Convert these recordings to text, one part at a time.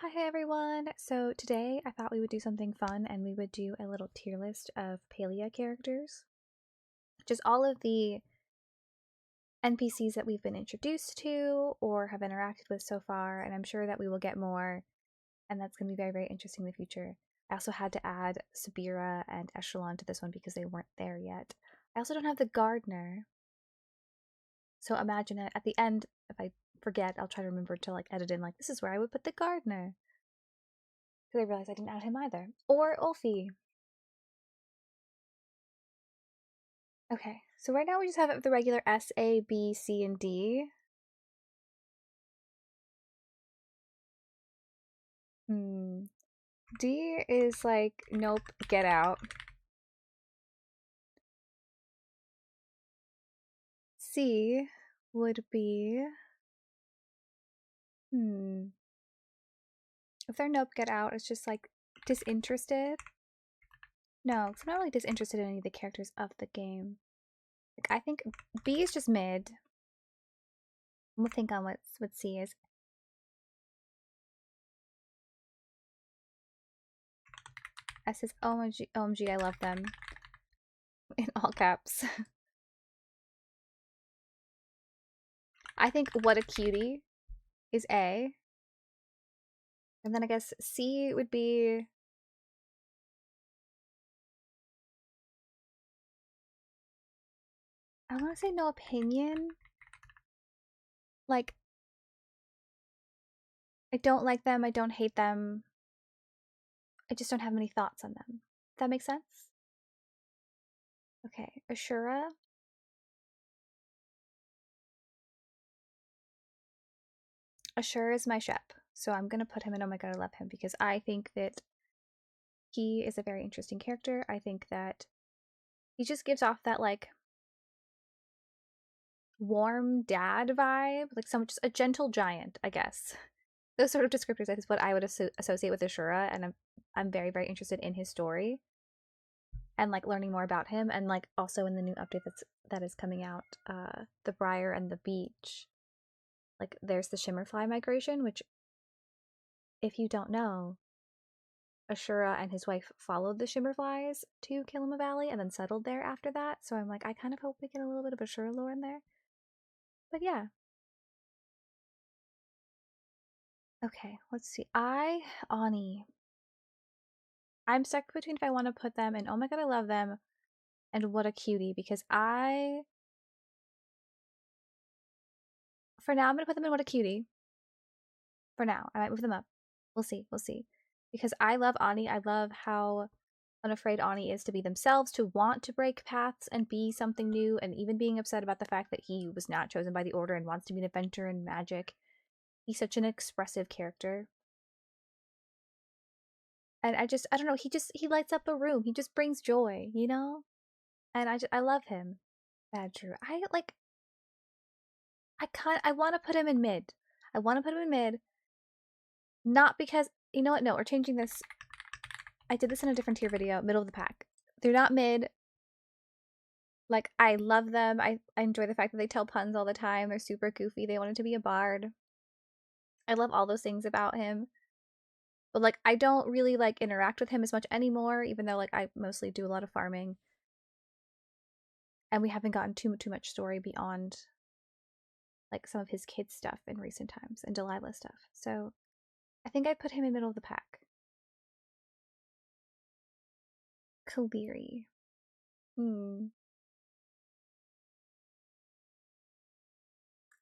Hi everyone! So today I thought we would do something fun and we would do a little tier list of Palia characters. Just all of the NPCs that we've been introduced to or have interacted with so far, and I'm sure that we will get more, and that's going to be very, very interesting in the future. I also had to add Sabira and Echelon to this one because they weren't there yet. I also don't have the Gardener. So imagine it at the end, if I forget, I'll try to remember to edit in this is where I would put the Gardener. Because I realized I didn't add him either. Or Ulfi. Okay, so right now we just have the regular S, A, B, C, and D. D is nope, get out. C would be, if they're nope, get out, it's just disinterested. No, because I'm not really disinterested in any of the characters of the game. I think B is just mid. We'll think on what C is. S is OMG, OMG, I love them. In all caps. I think what a cutie is A. And then I guess C would be, I want to say no opinion. I don't like them, I don't hate them. I just don't have many thoughts on them. That makes sense? Okay, Ashura. Ashura is my Shep, so I'm gonna put him in Oh My God, I Love Him because I think that he is a very interesting character. I think that he just gives off that warm dad vibe, just a gentle giant, I guess. Those sort of descriptors is what I would associate with Ashura, and I'm very, very interested in his story and learning more about him, and also in the new update that is coming out, the Briar and the Beach. There's the Shimmerfly migration, which, if you don't know, Ashura and his wife followed the Shimmerflies to Kilima Valley and then settled there after that. So I'm I kind of hope we get a little bit of Ashura lore in there. But yeah. Okay, let's see. Ani. I'm stuck between if I want to put them in Oh My God, I Love Them and What a Cutie, because for now, I'm going to put them in What a Cutie. For now. I might move them up. We'll see. We'll see. Because I love Ani. I love how unafraid Ani is to be themselves, to want to break paths and be something new, and even being upset about the fact that he was not chosen by the Order and wants to be an adventurer in magic. He's such an expressive character. And I don't know, he lights up a room. He just brings joy, you know? And I love him. Bad Drew. I want to put him in mid. I want to put him in mid. Not because, you know what? No, we're changing this. I did this in a different tier video, middle of the pack. They're not mid. I love them. I enjoy the fact that they tell puns all the time. They're super goofy. They wanted to be a bard. I love all those things about him. But I don't really interact with him as much anymore, even though I mostly do a lot of farming. And we haven't gotten too much story beyond some of his kids stuff in recent times and Delilah stuff. So I think I put him in middle of the pack. Kaliri.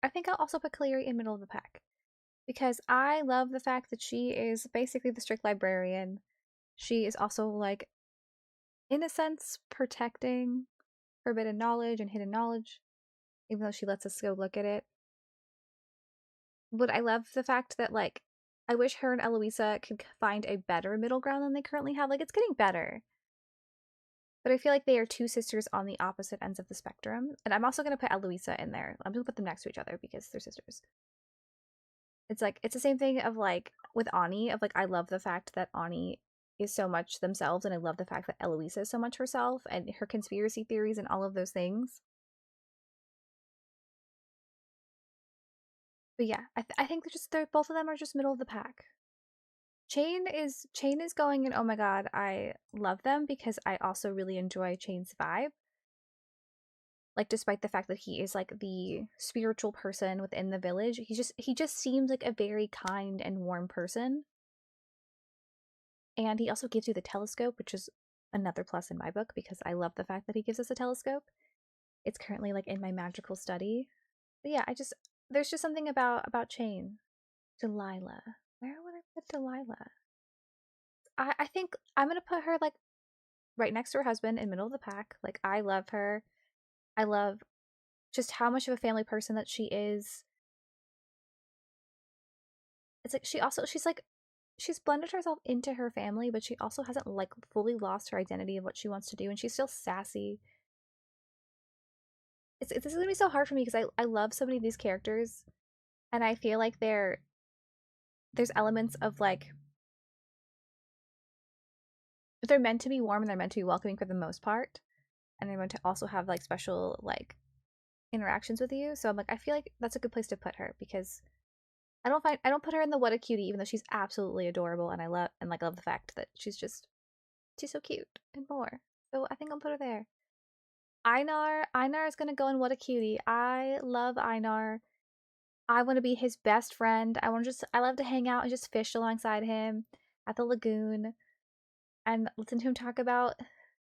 I think I'll also put Kaliri in middle of the pack. Because I love the fact that she is basically the strict librarian. She is also, in a sense, protecting forbidden knowledge and hidden knowledge, even though she lets us go look at it. But I love the fact that, I wish her and Eloisa could find a better middle ground than they currently have. It's getting better. But I feel like they are two sisters on the opposite ends of the spectrum. And I'm also going to put Eloisa in there. I'm going to put them next to each other because they're sisters. It's the same thing of with Ani, of I love the fact that Ani is so much themselves, and I love the fact that Eloisa is so much herself and her conspiracy theories and all of those things. But yeah, I think they're both of them are just middle of the pack. Chain is going, and oh my god, I love them because I also really enjoy Chain's vibe. Like, despite the fact that he is like the spiritual person within the village, he just seems like a very kind and warm person. And he also gives you the telescope, which is another plus in my book because I love the fact that he gives us a telescope. It's currently like in my magical study. But yeah, I just there's just something about Chain. Delilah. Where would I put Delilah? I think I'm gonna put her like right next to her husband in middle of the pack. Like I love her. I love just how much of a family person that she is. It's like she's like she's blended herself into her family, but she also hasn't like fully lost her identity of what she wants to do, and she's still sassy. This is gonna be so hard for me because I love so many of these characters, and I feel like there's elements of like they're meant to be warm and they're meant to be welcoming for the most part, and they're meant to also have like special like interactions with you. So I'm like I feel like that's a good place to put her because I don't put her in the what a cutie even though she's absolutely adorable and I love the fact that she's so cute and more. So I think I'll put her there. Einar is gonna go in what a cutie. I love Einar. I want to be his best friend. I love to hang out and just fish alongside him at the lagoon and listen to him talk about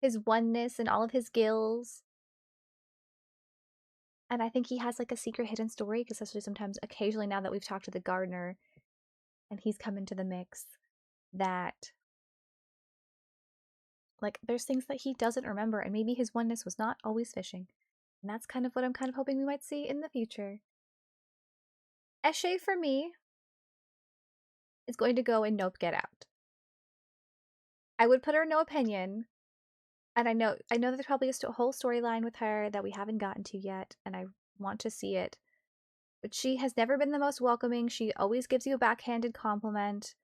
his oneness and all of his gills. And I think he has like a secret hidden story because especially sometimes occasionally now that we've talked to the gardener and he's come into the mix that like there's things that he doesn't remember and maybe his oneness was not always fishing. And that's kind of what I'm kind of hoping we might see in the future. Eshe for me is going to go in Nope Get Out. I would put her in No Opinion, and I know there's probably a whole storyline with her that we haven't gotten to yet, and I want to see it. But she has never been the most welcoming. She always gives you a backhanded compliment,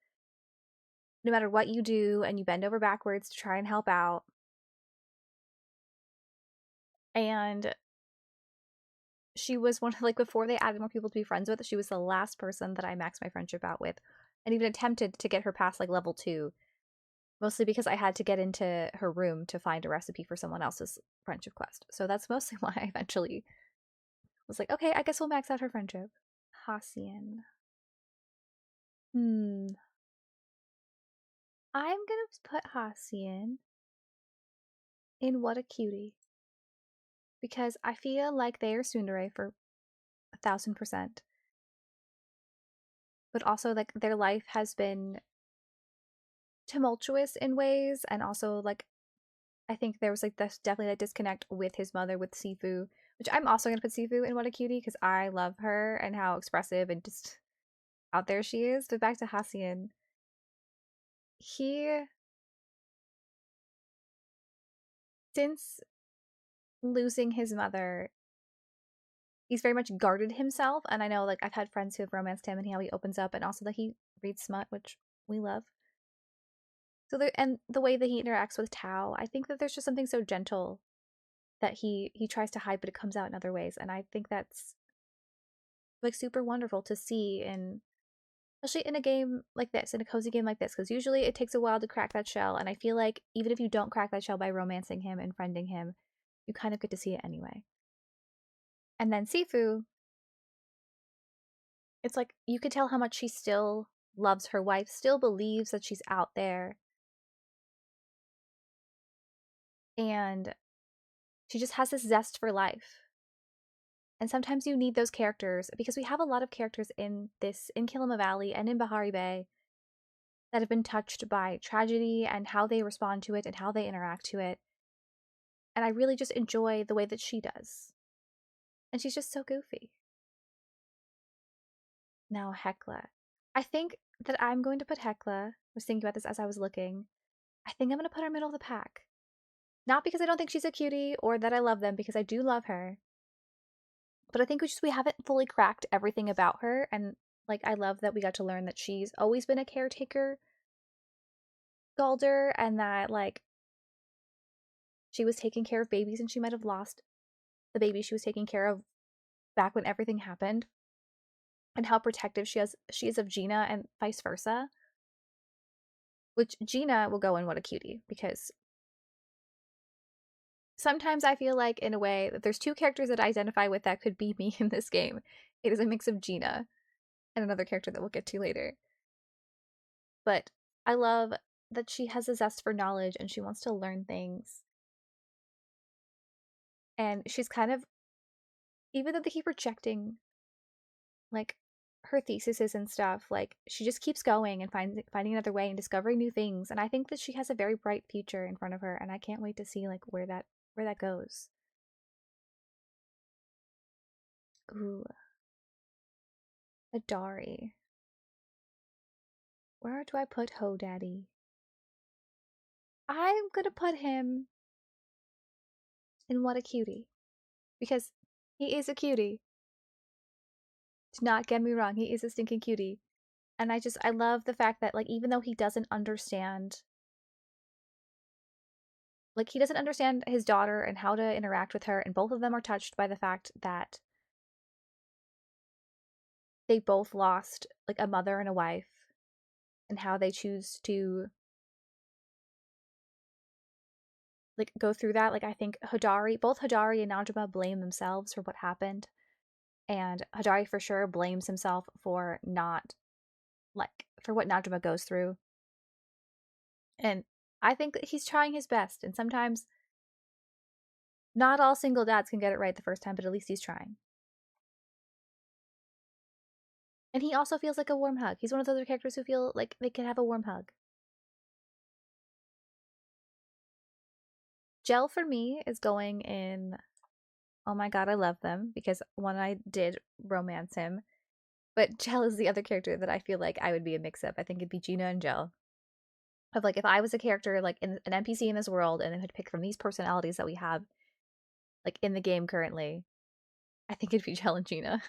no matter what you do, and you bend over backwards to try and help out. And she was one of like before they added more people to be friends with, she was the last person that I maxed my friendship out with, and even attempted to get her past like level 2. Mostly because I had to get into her room to find a recipe for someone else's friendship quest. So that's mostly why I eventually was like, okay, I guess we'll max out her friendship. Hassian. Hmm. I'm gonna put Hassian in What a Cutie. Because I feel like they are tsundere for 1,000%. But also like their life has been tumultuous in ways and also like I think there was like this definitely that disconnect with his mother with Sifu, which I'm also gonna put Sifu in What a Cutie because I love her and how expressive and just out there she is. But back to Hassian, he since losing his mother, he's very much guarded himself. And I know like I've had friends who have romanced him and how he opens up, and also that he reads smut, which we love. So there, and the way that he interacts with Tao, I think that there's just something so gentle that he tries to hide, but it comes out in other ways, and I think that's like super wonderful to see in especially in a game like this, in a cozy game like this, because usually it takes a while to crack that shell, and I feel like even if you don't crack that shell by romancing him and friending him, you kind of get to see it anyway. And then Sifu, it's like you could tell how much she still loves her wife, still believes that she's out there, and she just has this zest for life. And sometimes you need those characters because we have a lot of characters in Kilima Valley and in Bahari Bay that have been touched by tragedy and how they respond to it and how they interact to it. And I really just enjoy the way that she does. And she's just so goofy. Now, Hecla. I think that I'm going to put Hecla. I was thinking about this as I was looking. I think I'm going to put her middle of the pack. Not because I don't think she's a cutie or that I love them, because I do love her. But I think we haven't fully cracked everything about her. And like, I love that we got to learn that she's always been a caretaker Galder and that like she was taking care of babies and she might have lost the baby she was taking care of back when everything happened, and how protective she is of Gina and vice versa. which Gina will go in What a Cutie, because sometimes I feel like, in a way, that there's two characters that I identify with that could be me in this game. It is a mix of Gina and another character that we'll get to later. But I love that she has a zest for knowledge and she wants to learn things. And she's kind of, even though they keep rejecting like her theses and stuff, like she just keeps going and finding another way and discovering new things. And I think that she has a very bright future in front of her, and I can't wait to see like where that goes. Ooh, Adari. Where do I put Ho Daddy? I'm gonna put him in What a Cutie, because he is a cutie. Do not get me wrong, he is a stinking cutie. And I love the fact that, like, even though he doesn't understand, like, he doesn't understand his daughter and how to interact with her, and both of them are touched by the fact that they both lost, like, a mother and a wife, and how they choose to, like, go through that. Like, I think both Hodari and Najma blame themselves for what happened, and Hodari for sure blames himself for not, like, for what Najma goes through. And I think that he's trying his best, and sometimes not all single dads can get it right the first time, but at least he's trying. And he also feels like a warm hug. He's one of those other characters who feel like they can have a warm hug. Gel for me is going in. Oh my god, I love them, because one, I did romance him, but Gel is the other character that I feel like I would be a mix up. I think it'd be Gina and Gel. Of like, if I was a character, like in an NPC in this world, and I had to pick from these personalities that we have, like in the game currently, I think it'd be Gel and Gina.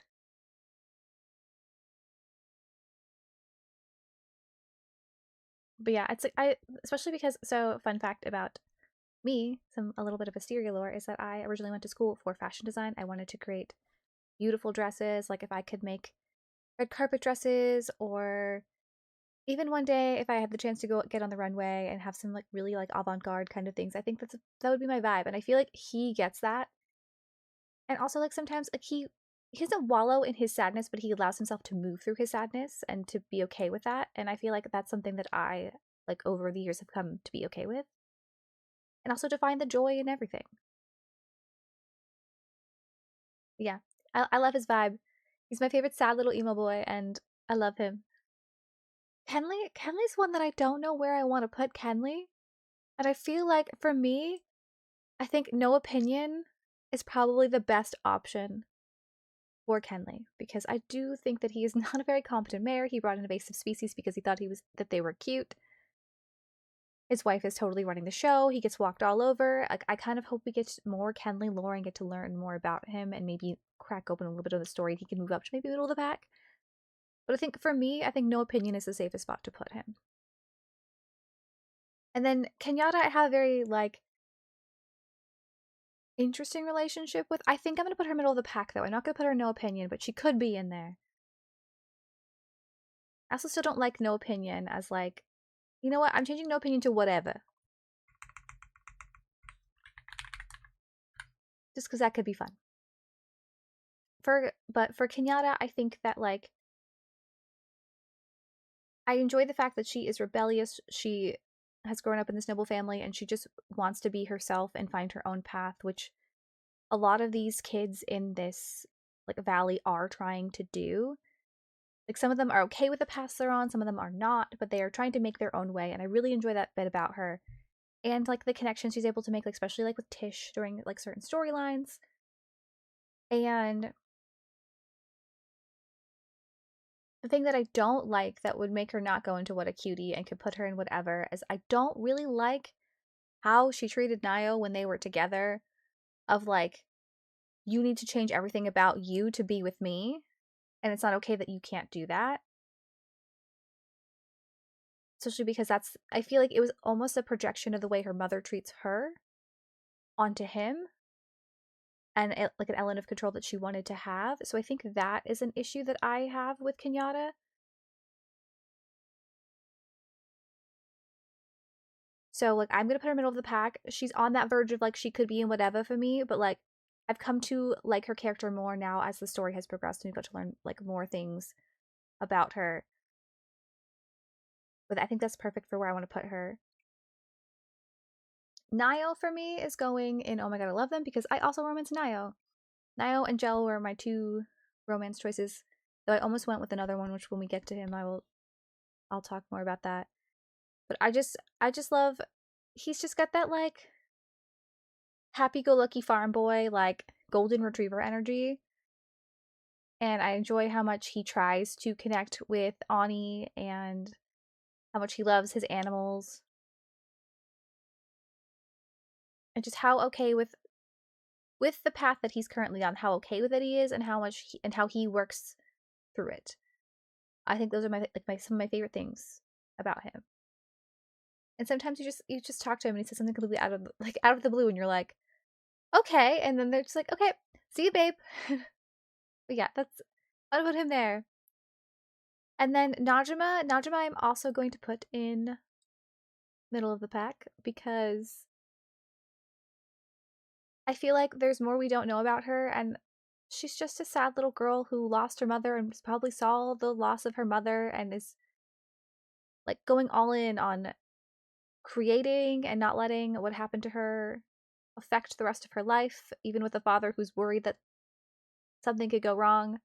But yeah, it's like especially because, so fun fact about me, a little bit of Asteria lore, is that I originally went to school for fashion design. I wanted to create beautiful dresses, like if I could make red carpet dresses, or even one day if I had the chance to go get on the runway and have some like really like avant-garde kind of things. I think that would be my vibe, and I feel like he gets that. And also, like, sometimes like he doesn't wallow in his sadness, but he allows himself to move through his sadness and to be okay with that. And I feel like that's something that I, like, over the years have come to be okay with, and also to find the joy in everything. Yeah, I love his vibe. He's my favorite sad little emo boy, and I love him. Kenley's one that I don't know where I want to put Kenley. And I feel like, for me, I think No Opinion is probably the best option for Kenley, because I do think that he is not a very competent mayor. He brought in invasive species because he thought that they were cute. His wife is totally running the show. He gets walked all over. Like, I kind of hope we get more Kenley lore and get to learn more about him, and maybe crack open a little bit of the story, and he can move up to maybe middle of the pack. But I think, for me, I think No Opinion is the safest spot to put him. And then Kenyatta, I have a very, like, interesting relationship with. I think I'm gonna put her middle of the pack, though. I'm not gonna put her No Opinion, but she could be in there. I also still don't like No Opinion as, like, you know what? I'm changing No Opinion to whatever. Just because that could be fun. But for Kenyatta, I think that, like, I enjoy the fact that she is rebellious. She has grown up in this noble family, and she just wants to be herself and find her own path, which a lot of these kids in this, like, valley are trying to do. Like, some of them are okay with the paths they're on, some of them are not, but they are trying to make their own way, and I really enjoy that bit about her. And, like, the connections she's able to make, like, especially like with Tish during like certain storylines. And the thing that I don't like that would make her not go into What a Cutie and could put her in whatever is, I don't really like how she treated Nio when they were together, of like, you need to change everything about you to be with me, and it's not okay that you can't do that. Especially because I feel like it was almost a projection of the way her mother treats her onto him, and like an element of control that she wanted to have. So I think that is an issue that I have with Kenyatta. So, like, I'm gonna put her middle of the pack. She's on that verge of, like, she could be in whatever for me, but, like, I've come to like her character more now as the story has progressed and we've got to learn, like, more things about her. But I think that's perfect for where I want to put her. Nio for me is going in Oh My God, I Love Them because I also romance Nio. Nio and Gel were my two romance choices. Though I almost went with another one, which when we get to him, I'll talk more about that. But I just love, he's just got that like happy-go-lucky farm boy, like golden retriever energy. And I enjoy how much he tries to connect with Ani and how much he loves his animals. And just how okay with the path that he's currently on, how okay with it he is and how he works through it. I think those are some of my favorite things about him. And sometimes you just talk to him and he says something completely out of the blue and you're like, okay, and then they're just like, okay, see you, babe. But yeah, that's what about him there. And then Najima I'm also going to put in middle of the pack because I feel like there's more we don't know about her, and she's just a sad little girl who lost her mother and probably saw the loss of her mother and is like going all in on creating and not letting what happened to her affect the rest of her life, even with a father who's worried that something could go wrong.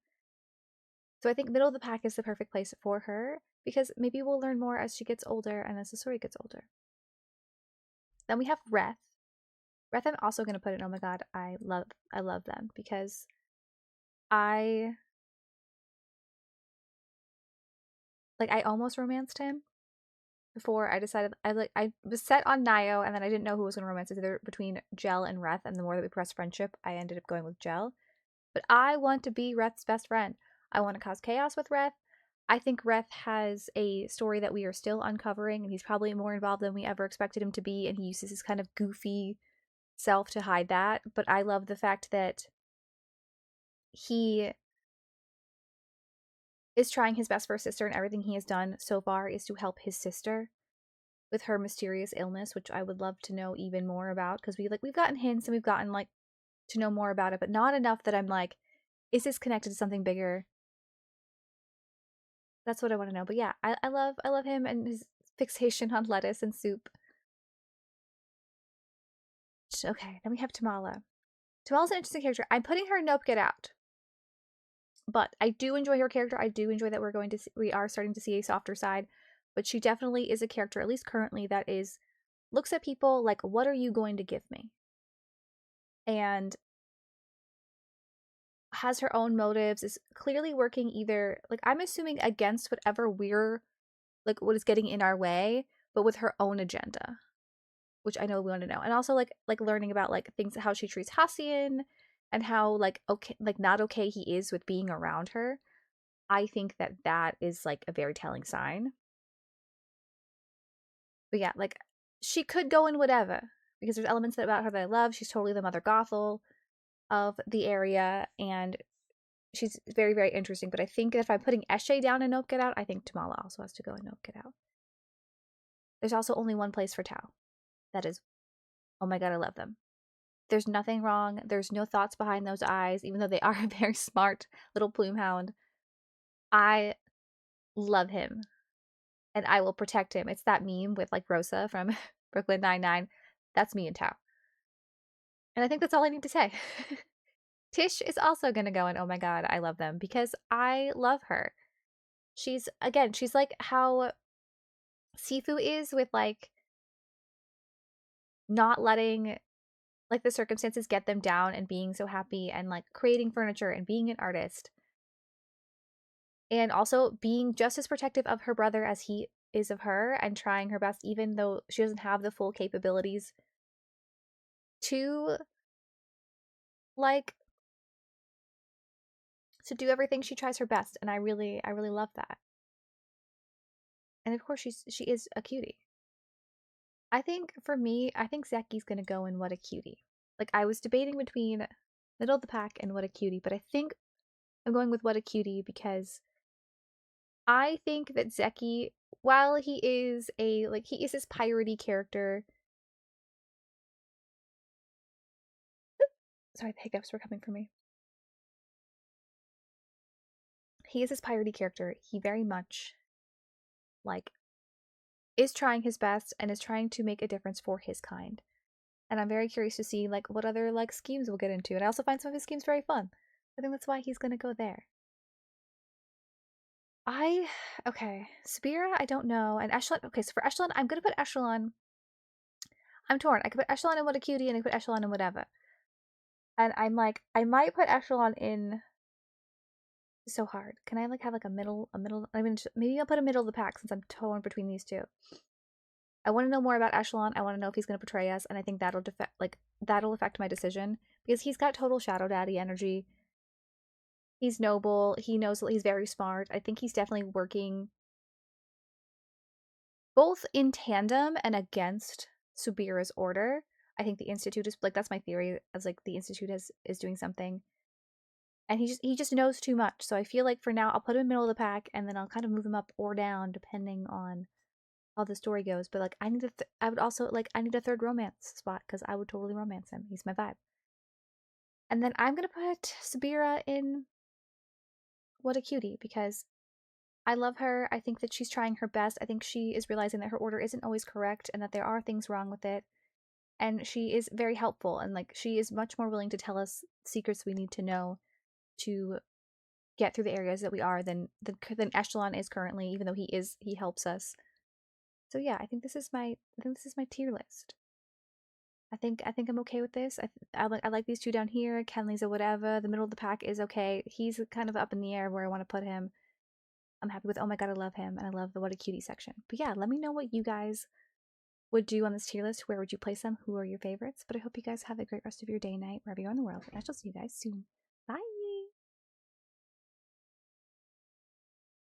So I think middle of the pack is the perfect place for her because maybe we'll learn more as she gets older and as the story gets older. Then we have Reth. Reth I'm also going to put in Oh My God, I love them because I I almost romanced him before I decided I was set on Nio and then I didn't know who was going to romance. It's either between Gel and Reth, and the more that we progressed friendship, I ended up going with Gel. But I want to be Reth's best friend. I want to cause chaos with Reth. I think Reth has a story that we are still uncovering, and he's probably more involved than we ever expected him to be, and he uses his kind of goofy self to hide that. But I love the fact that he is trying his best for his sister, and everything he has done so far is to help his sister with her mysterious illness, which I would love to know even more about because we've gotten hints and we've gotten to know more about it, but not enough that I'm like, is this connected to something bigger? That's what I want to know. But yeah, I love him and his fixation on lettuce and soup. Okay, then we have Tamala. Tamala's an interesting character. I'm putting her in Nope, Get Out. But I do enjoy her character. I do enjoy that we are starting to see a softer side. But she definitely is a character, at least currently, that looks at people like, what are you going to give me? And has her own motives, is clearly working either, I'm assuming against whatever what is getting in our way, but with her own agenda, which I know we want to know. And also learning about things, how she treats Hassian and how okay, not okay he is with being around her. I think that is a very telling sign. But yeah, she could go in whatever because there's elements about her that I love. She's totally the Mother Gothel of the area, and she's very, very interesting. But I think if I'm putting Eshe down in Nope, Get Out, I think Tamala also has to go in Nope, Get Out. There's also only one place for Tao. That is, Oh My God, I love them. There's nothing wrong. There's no thoughts behind those eyes, even though they are a very smart little plume hound. I love him, and I will protect him. It's that meme with Rosa from Brooklyn Nine-Nine. That's me and Tao. And I think that's all I need to say. Tish is also going to go in Oh My God, I love them because I love her. She's like how Sifu is with not letting the circumstances get them down and being so happy and creating furniture and being an artist. And also being just as protective of her brother as he is of her and trying her best even though she doesn't have the full capabilities to to do everything. She tries her best, and I really love that. And of course she is a cutie. I think for me, I think Zeki's gonna go in What a Cutie. I was debating between Middle of the Pack and What a Cutie, but I think I'm going with What a Cutie because I think that Zeki while he is a like he is this piratey character. Sorry, the hiccups were coming from me. He is this piratey character. He very much like is trying his best and is trying to make a difference for his kind. And I'm very curious to see like what other like schemes we'll get into. And I also find some of his schemes very fun. I think that's why he's gonna go there. I okay, Spira, I don't know. And Echelon, okay, so for Echelon, I'm gonna put Echelon. I'm torn. I could put Echelon in What a Cutie and I could put Echelon in whatever. And I'm like, I might put Echelon in so hard. Can I like have like a middle I mean maybe I'll put a middle of the pack since I'm torn between these two. I want to know more about Echelon. I want to know if he's going to betray us, and I think that'll affect my decision because he's got total Shadow Daddy energy. He's noble. He knows he's very smart. I think he's definitely working both in tandem and against Subira's order. I think the Institute is like that's my theory as like the Institute is doing something, and he just knows too much. So I feel like for now I'll put him in the middle of the pack, and then I'll kind of move him up or down depending on how the story goes. But like I would also like I need a third romance spot because I would totally romance him. He's my vibe. And then I'm gonna put Sabira in What a Cutie because I love her. I think that she's trying her best. I think she is realizing that her order isn't always correct and that there are things wrong with it. And she is very helpful and like she is much more willing to tell us secrets we need to know to get through the areas that we are than Echelon is currently, even though he helps us. So yeah, I think this is my tier list. I think I'm okay with this. I like these two down here. Kenley's a whatever. The middle of the pack is okay. He's kind of up in the air where I want to put him. I'm happy with. Oh my god, I love him, and I love the What a Cutie section. But yeah, let me know what you guys would do on this tier list. Where would you place them? Who are your favorites? But I hope you guys have a great rest of your day, night, wherever you are in the world. And I shall see you guys soon.